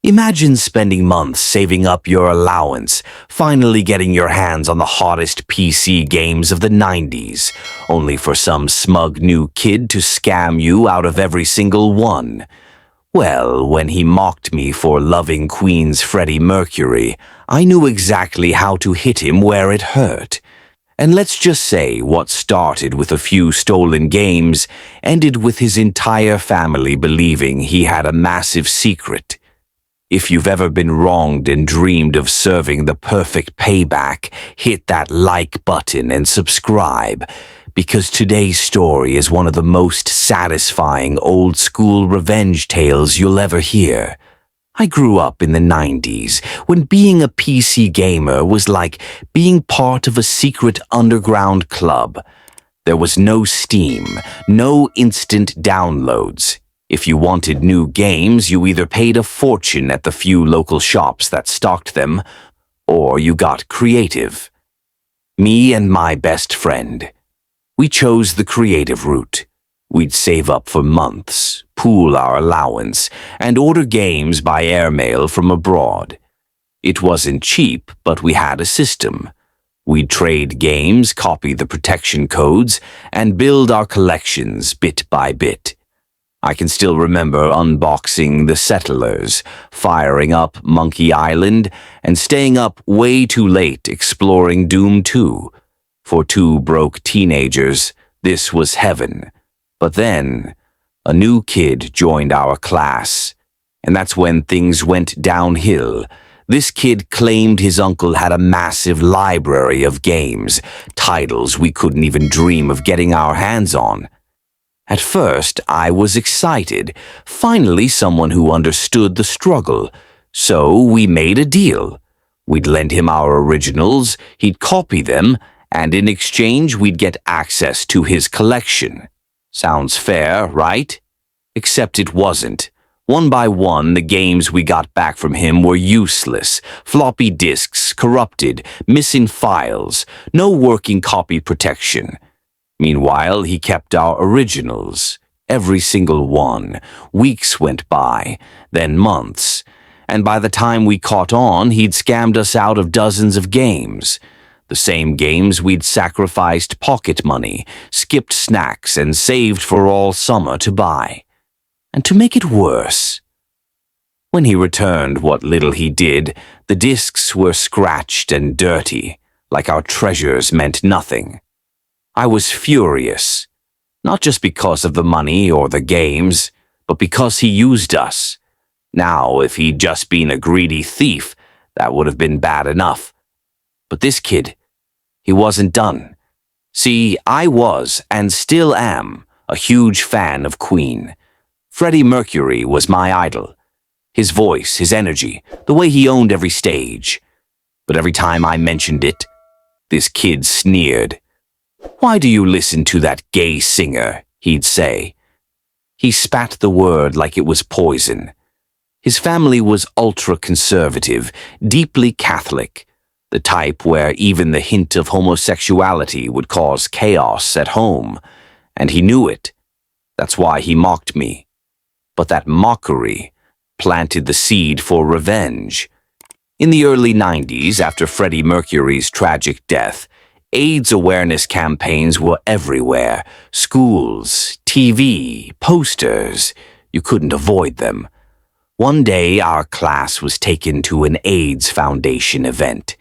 Imagine spending months saving up your allowance, finally getting your hands on the hottest PC games of the 90s, only for some smug new kid to scam you out of every single one. Well, when he mocked me for loving Queen's Freddie Mercury, I knew exactly how to hit him where it hurt. And let's just say what started with a few stolen games ended with his entire family believing he had a massive secret. If you've ever been wronged and dreamed of serving the perfect payback, hit that like button and subscribe, because today's story is one of the most satisfying old-school revenge tales you'll ever hear. I grew up in the 90s, when being a PC gamer was like being part of a secret underground club. There was no Steam, no instant downloads. If you wanted new games, you either paid a fortune at the few local shops that stocked them, or you got creative. Me and my best friend. We chose the creative route. We'd save up for months, pool our allowance, and order games by airmail from abroad. It wasn't cheap, but we had a system. We'd trade games, copy the protection codes, and build our collections bit by bit. I can still remember unboxing The Settlers, firing up Monkey Island, and staying up way too late exploring Doom 2. For two broke teenagers, this was heaven. But then, a new kid joined our class, and that's when things went downhill. This kid claimed his uncle had a massive library of games, titles we couldn't even dream of getting our hands on. At first, I was excited, finally someone who understood the struggle, so we made a deal. We'd lend him our originals, he'd copy them, and in exchange we'd get access to his collection. Sounds fair, right? Except it wasn't. One by one, the games we got back from him were useless. Floppy disks, corrupted, missing files, no working copy protection. Meanwhile, he kept our originals. Every single one. Weeks went by, then months. And by the time we caught on, he'd scammed us out of dozens of games. The same games we'd sacrificed pocket money, skipped snacks, and saved for all summer to buy. And to make it worse, when he returned what little he did, the discs were scratched and dirty, like our treasures meant nothing. I was furious, not just because of the money or the games, but because he used us. Now, if he'd just been a greedy thief, that would have been bad enough. But this kid, he wasn't done. See, I was, and still am, a huge fan of Queen. Freddie Mercury was my idol. His voice, his energy, the way he owned every stage. But every time I mentioned it, this kid sneered. "Why do you listen to that gay singer?" he'd say. He spat the word like it was poison. His family was ultra-conservative, deeply Catholic, the type where even the hint of homosexuality would cause chaos at home, and he knew it. That's why he mocked me. But that mockery planted the seed for revenge. In the early 90s, after Freddie Mercury's tragic death, AIDS awareness campaigns were everywhere. Schools, TV, posters. You couldn't avoid them. One day, our class was taken to an AIDS Foundation event.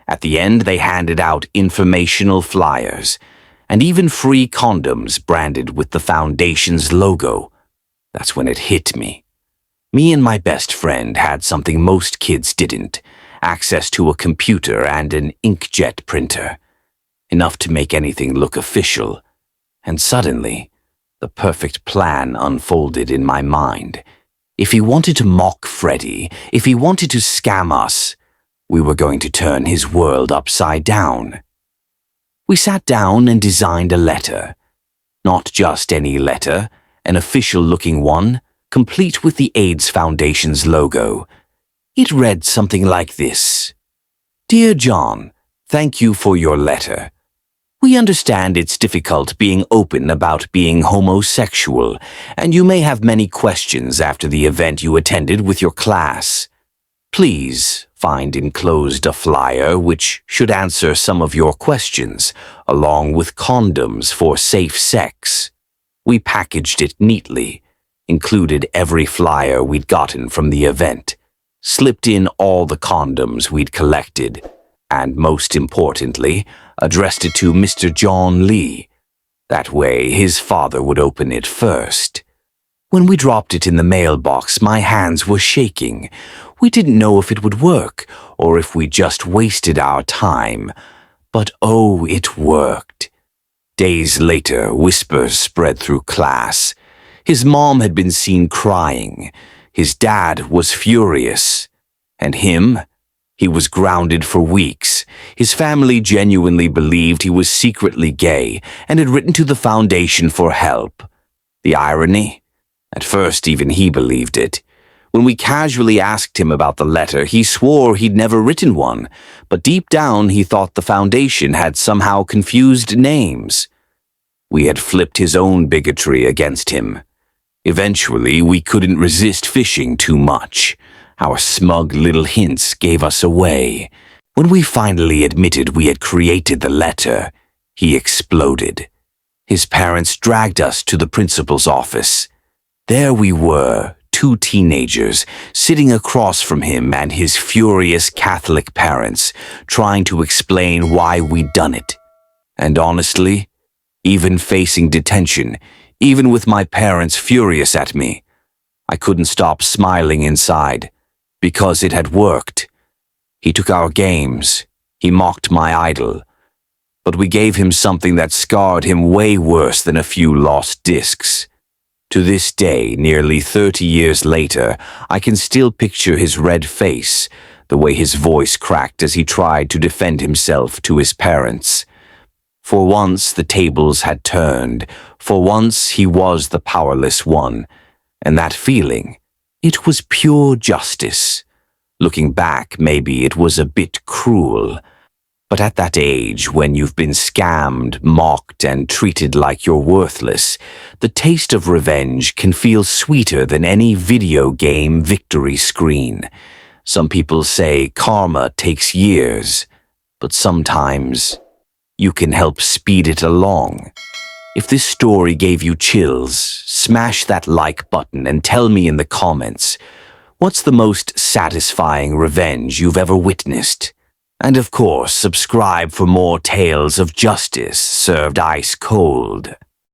At the end, they handed out informational flyers, and even free condoms branded with the Foundation's logo. That's when it hit me. Me and my best friend had something most kids didn't, access to a computer and an inkjet printer. Enough to make anything look official. And suddenly, the perfect plan unfolded in my mind. If he wanted to mock Freddie, if he wanted to scam us, we were going to turn his world upside down. We sat down and designed a letter. Not just any letter, an official-looking one, complete with the AIDS Foundation's logo. It read something like this. "Dear John, thank you for your letter. We understand it's difficult being open about being homosexual, and you may have many questions after the event you attended with your class. Please find enclosed a flyer which should answer some of your questions, along with condoms for safe sex. We packaged it neatly, included every flyer we'd gotten from the event, slipped in all the condoms we'd collected, and most importantly, addressed it to Mr. John Lee. That way, his father would open it first. When we dropped it in the mailbox, my hands were shaking. We didn't know if it would work, or if we just wasted our time. But oh, it worked. Days later, whispers spread through class. His mom had been seen crying. His dad was furious. And him? He was grounded for weeks. His family genuinely believed he was secretly gay and had written to the foundation for help. The irony? At first, even he believed it. When we casually asked him about the letter, he swore he'd never written one, but deep down he thought the foundation had somehow confused names. We had flipped his own bigotry against him. Eventually, we couldn't resist fishing too much. Our smug little hints gave us away. When we finally admitted we had created the letter, he exploded. His parents dragged us to the principal's office. There we were, two teenagers, sitting across from him and his furious Catholic parents, trying to explain why we'd done it. And honestly, even facing detention, even with my parents furious at me, I couldn't stop smiling inside, because it had worked. He took our games, he mocked my idol, but we gave him something that scarred him way worse than a few lost discs. To this day, nearly 30 years later, I can still picture his red face, the way his voice cracked as he tried to defend himself to his parents. For once, the tables had turned. For once, he was the powerless one. And that feeling, it was pure justice. Looking back, maybe it was a bit cruel. But at that age, when you've been scammed, mocked, and treated like you're worthless, the taste of revenge can feel sweeter than any video game victory screen. Some people say karma takes years, but sometimes you can help speed it along. If this story gave you chills, smash that like button and tell me in the comments, what's the most satisfying revenge you've ever witnessed? And of course, subscribe for more tales of justice served ice cold.